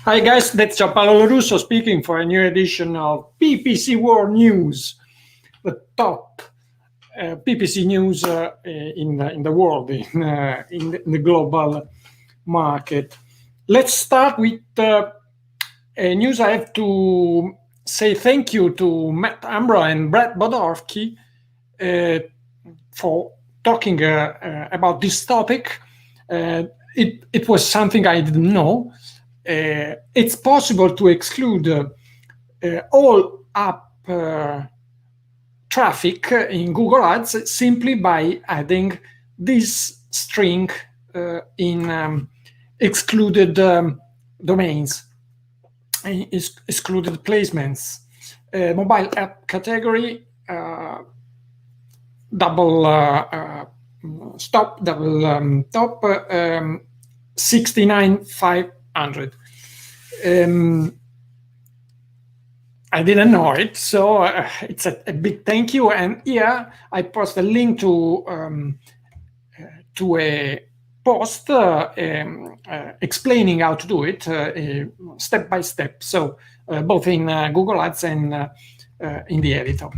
Hi guys, that's Gianpaolo Lorusso speaking for a new edition of PPC World News, the top PPC news in the world, in the global market. Let's start with a news. I have to say thank you to Matt Ambra and Brett Bodorski for talking about this topic. It was something I didn't know. It's possible to exclude all app traffic in Google Ads simply by adding this string in excluded domains, excluded placements. Mobile app category, double top 69,500. I didn't know it, so it's a big thank you. And here I post a link to a post explaining how to do it step by step. So both in Google Ads and in the editor.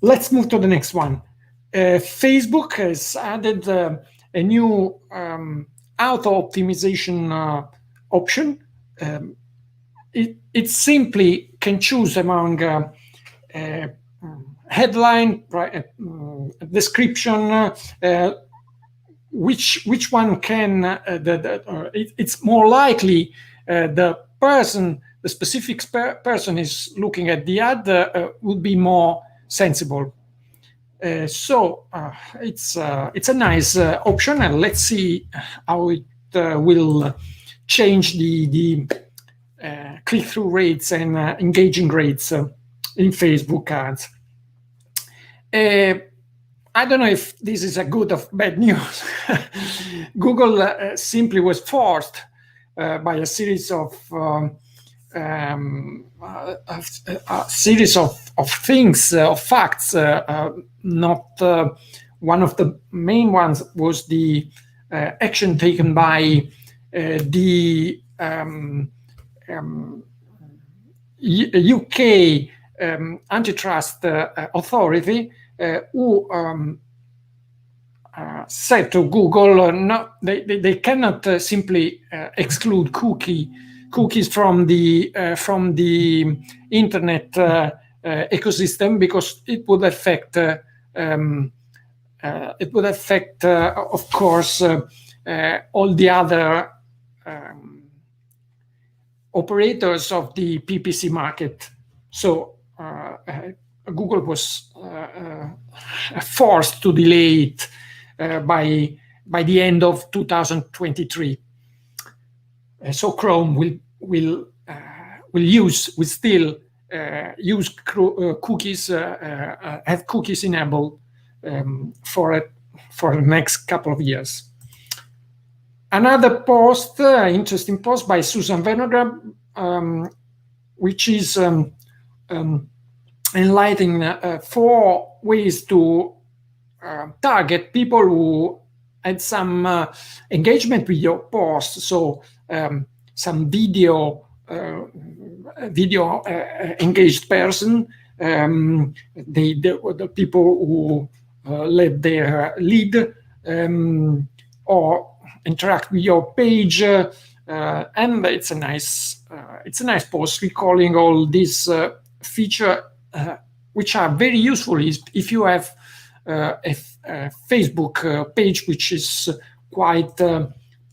Let's move to the next one. Facebook has added a new auto optimization option. It simply can choose among headline, description, which one can. It's more likely the specific person is looking at the ad would be more sensible. So it's a nice option, and let's see how it will change the click-through rates and engaging rates in Facebook ads. I don't know if this is a good or bad news. Google simply was forced by a series of things, of facts. Not one of the main ones was the action taken by the UK antitrust authority, who said to Google, no, they cannot simply exclude cookies from the internet ecosystem, because it would affect of course all the other operators of the PPC market. So Google was forced to delay it by the end of 2023. So Chrome will still use cookies, have cookies enabled for the next couple of years. Another post, interesting post by Susan Vinograd, which is enlightening 4 ways to target people who had some engagement with your post. So some video engaged person, the people who let their lead or interact with your page, and it's a nice post recalling all these features, which are very useful if you have a Facebook page which is quite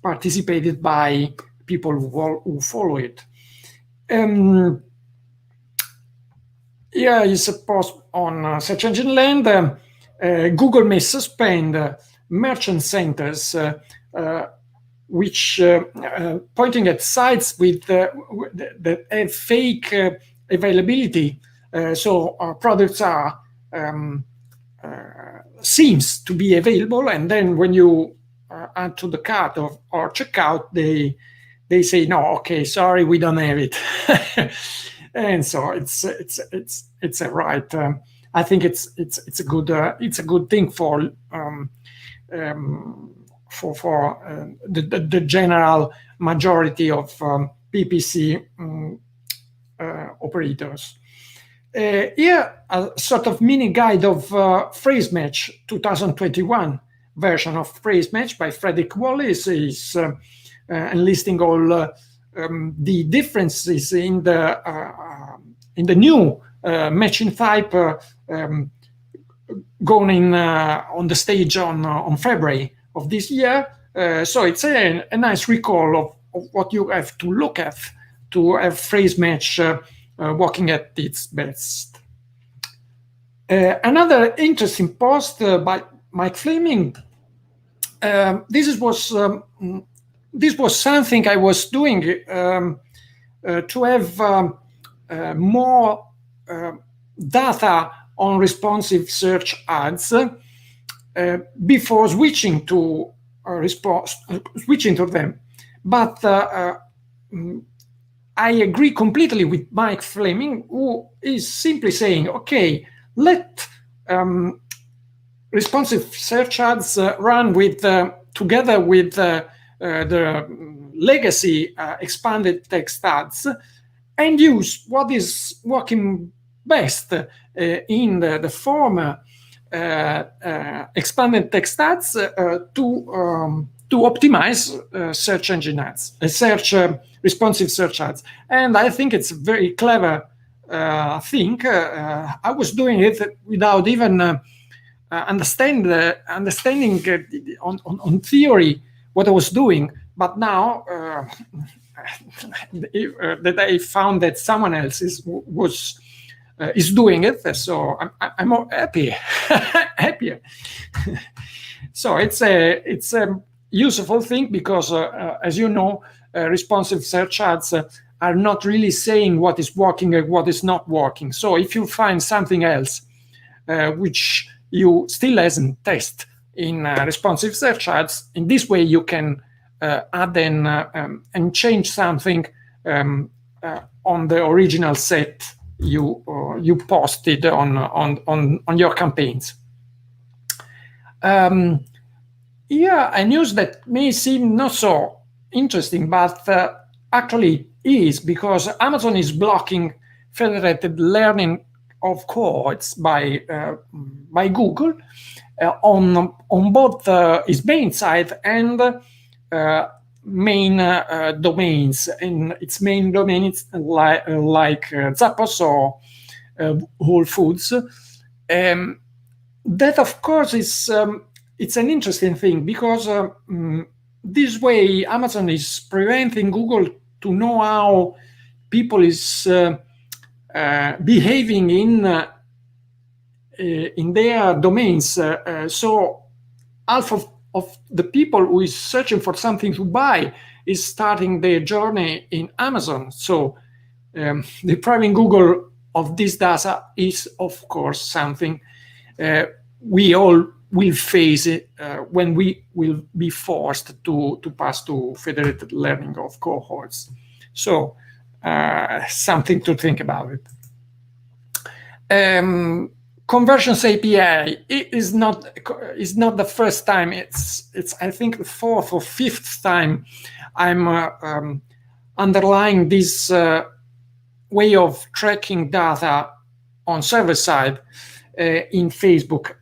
participated by people who follow it. Here is a post on Search Engine Land. Google may suspend merchant centers which pointing at sites with that have fake availability. So products are seems to be available, and then when you add to the cart or checkout, they say no, okay, sorry, we don't have it. And so it's a right. I think it's a good thing for the general majority of PPC operators. Here, a sort of mini guide of Phrase Match 2021 version of Phrase Match by Frederick Wallace is enlisting all the differences in the new matching type going on the stage on February of this year. So it's a nice recall of what you have to look at to have Phrase Match working at its best. Another interesting post by Mike Fleming. This was something I was doing to have more data on responsive search ads before switching to them. But I agree completely with Mike Fleming, who is simply saying, okay, let responsive search ads run with together with the legacy expanded text ads, and use what is working best in the former expanded text ads to optimize search engine ads, responsive search ads. And I think it's a very clever thing. I was doing it without even understanding on theory what I was doing. But now that I found that someone else is doing it, so I'm more happier. So it's a useful thing because, as you know, responsive search ads are not really saying what is working and what is not working. So if you find something else which you still hasn't tested in responsive search ads, in this way you can add in and change something on the original set you posted on your campaigns. Yeah, a news that may seem not so interesting, but actually is, because Amazon is blocking federated learning of cohorts by Google on both its main site and main domains. In its main domains like Zappos or Whole Foods. That, of course, is it's an interesting thing, because this way Amazon is preventing Google to know how people is behaving in their domains. So half of the people who is searching for something to buy is starting their journey in Amazon. So depriving Google of this data is, of course, something we all will face when we will be forced to pass to federated learning of cohorts. So something to think about it. Conversions API is not the first time. It's I think the fourth or fifth time I'm underlying this way of tracking data on server side in Facebook.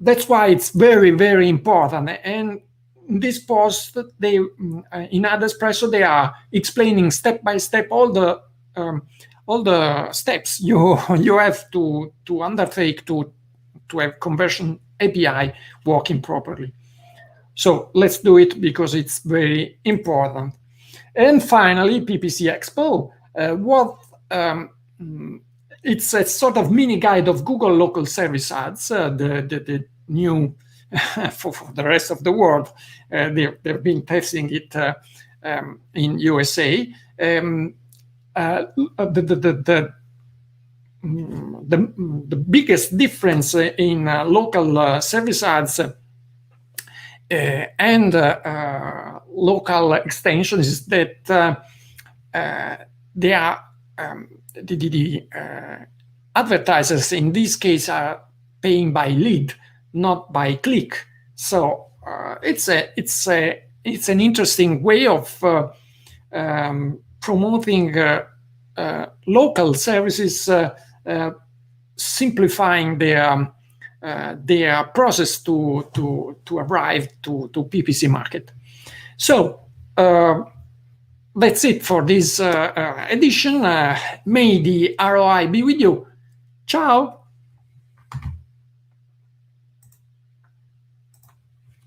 That's why it's very, very important. And in this post, they in AdEspresso, they are explaining step by step all the steps you have to undertake to have conversion API working properly. So let's do it because it's very important. And finally, PPC Expo. It's a sort of mini guide of Google local service ads, the new for the rest of the world. They've been testing it in USA. The biggest difference in local service ads and local extensions is that they are the advertisers in this case are paying by lead, not by click. So it's an interesting way of promoting local services, simplifying their process to arrive to PPC market. So that's it for this edition. May the ROI be with you. Ciao.